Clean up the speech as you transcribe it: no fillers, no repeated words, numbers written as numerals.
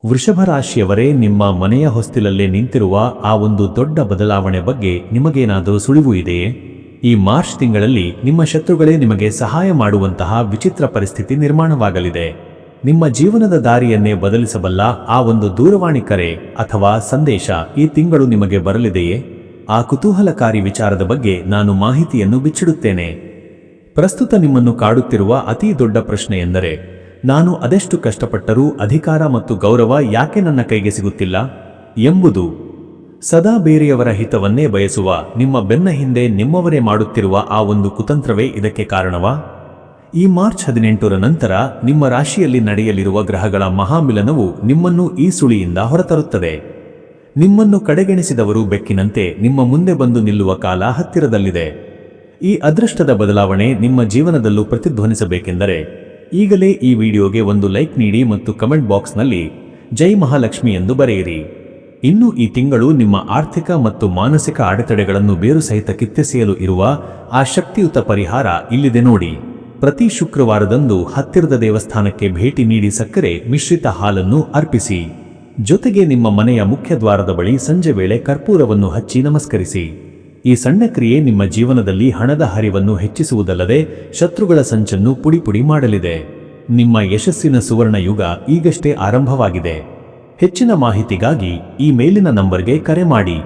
ವೃಷಭ ರಾಶಿಯವರೇ, ನಿಮ್ಮ ಮನೆಯ ಹೊಸ್ತಿಲಲ್ಲೇ ನಿಂತಿರುವ ಆ ಒಂದು ದೊಡ್ಡ ಬದಲಾವಣೆ ಬಗ್ಗೆ ನಿಮಗೇನಾದರೂ ಸುಳಿವು ಇದೆಯೇ? ಈ ಮಾರ್ಚ್ ತಿಂಗಳಲ್ಲಿ ನಿಮ್ಮ ಶತ್ರುಗಳೇ ನಿಮಗೆ ಸಹಾಯ ಮಾಡುವಂತಹ ವಿಚಿತ್ರ ಪರಿಸ್ಥಿತಿ ನಿರ್ಮಾಣವಾಗಲಿದೆ. ನಿಮ್ಮ ಜೀವನದ ದಾರಿಯನ್ನೇ ಬದಲಿಸಬಲ್ಲ ಆ ಒಂದು ದೂರವಾಣಿ ಕರೆ ಅಥವಾ ಸಂದೇಶ ಈ ತಿಂಗಳು ನಿಮಗೆ ಬರಲಿದೆಯೇ? ಆ ಕುತೂಹಲಕಾರಿ ವಿಚಾರದ ಬಗ್ಗೆ ನಾನು ಮಾಹಿತಿಯನ್ನು ಬಿಚ್ಚಿಡುತ್ತೇನೆ. ಪ್ರಸ್ತುತ ನಿಮ್ಮನ್ನು ಕಾಡುತ್ತಿರುವ ಅತಿ ದೊಡ್ಡ ಪ್ರಶ್ನೆ ಎಂದರೆ, ನಾನು ಅದೆಷ್ಟು ಕಷ್ಟಪಟ್ಟರೂ ಅಧಿಕಾರ ಮತ್ತು ಗೌರವ ಯಾಕೆ ನನ್ನ ಕೈಗೆ ಸಿಗುತ್ತಿಲ್ಲ ಎಂಬುದು. ಸದಾ ಬೇರೆಯವರ ಹಿತವನ್ನೇ ಬಯಸುವ ನಿಮ್ಮ ಬೆನ್ನ ಹಿಂದೆ ನಿಮ್ಮವರೇ ಮಾಡುತ್ತಿರುವ ಆ ಒಂದು ಕುತಂತ್ರವೇ ಇದಕ್ಕೆ ಕಾರಣವಾ? ಈ ಮಾರ್ಚ್ 18ರ ನಂತರ ನಿಮ್ಮ ರಾಶಿಯಲ್ಲಿ ನಡೆಯಲಿರುವ ಗ್ರಹಗಳ ಮಹಾಮಿಲನವು ನಿಮ್ಮನ್ನು ಈ ಸುಳಿಯಿಂದ ಹೊರತರುತ್ತದೆ. ನಿಮ್ಮನ್ನು ಕಡೆಗಣಿಸಿದವರು ಬೆಕ್ಕಿನಂತೆ ನಿಮ್ಮ ಮುಂದೆ ಬಂದು ನಿಲ್ಲುವ ಕಾಲ ಹತ್ತಿರದಲ್ಲಿದೆ. ಈ ಅದೃಷ್ಟದ ಬದಲಾವಣೆ ನಿಮ್ಮ ಜೀವನದಲ್ಲೂ ಪ್ರತಿಧ್ವನಿಸಬೇಕೆಂದರೆ ಈಗಲೇ ಈ ವಿಡಿಯೋಗೆ ಒಂದು ಲೈಕ್ ನೀಡಿ ಮತ್ತು ಕಮೆಂಟ್ ಬಾಕ್ಸ್ನಲ್ಲಿ ಜೈ ಮಹಾಲಕ್ಷ್ಮಿ ಎಂದು ಬರೆಯಿರಿ. ಇನ್ನು ಈ ತಿಂಗಳು ನಿಮ್ಮ ಆರ್ಥಿಕ ಮತ್ತು ಮಾನಸಿಕ ಅಡೆತಡೆಗಳನ್ನು ಬೇರು ಸಹಿತ ಕಿತ್ತೆಸೆಯಲು ಇರುವ ಆ ಶಕ್ತಿಯುತ ಪರಿಹಾರ ಇಲ್ಲಿದೆ ನೋಡಿ. ಪ್ರತಿ ಶುಕ್ರವಾರದಂದು ಹತ್ತಿರದ ದೇವಸ್ಥಾನಕ್ಕೆ ಭೇಟಿ ನೀಡಿ ಸಕ್ಕರೆ ಮಿಶ್ರಿತ ಹಾಲನ್ನು ಅರ್ಪಿಸಿ. ಜೊತೆಗೆ ನಿಮ್ಮ ಮನೆಯ ಮುಖ್ಯ ದ್ವಾರದ ಬಳಿ ಸಂಜೆ ವೇಳೆ ಕರ್ಪೂರವನ್ನು ಹಚ್ಚಿ ನಮಸ್ಕರಿಸಿ. ಈ ಸಣ್ಣ ಕ್ರಿಯೆ ನಿಮ್ಮ ಜೀವನದಲ್ಲಿ ಹಣದ ಹರಿವನ್ನು ಹೆಚ್ಚಿಸುವುದಲ್ಲದೆ ಶತ್ರುಗಳ ಸಂಚನ್ನು ಪುಡಿ ಮಾಡಲಿದೆ. ನಿಮ್ಮ ಯಶಸ್ಸಿನ ಸುವರ್ಣ ಯುಗ ಈಗಷ್ಟೇ ಆರಂಭವಾಗಿದೆ. ಹೆಚ್ಚಿನ ಮಾಹಿತಿಗಾಗಿ ಈ ಮೇಲಿನ ನಂಬರ್ಗೆ ಕರೆ ಮಾಡಿ.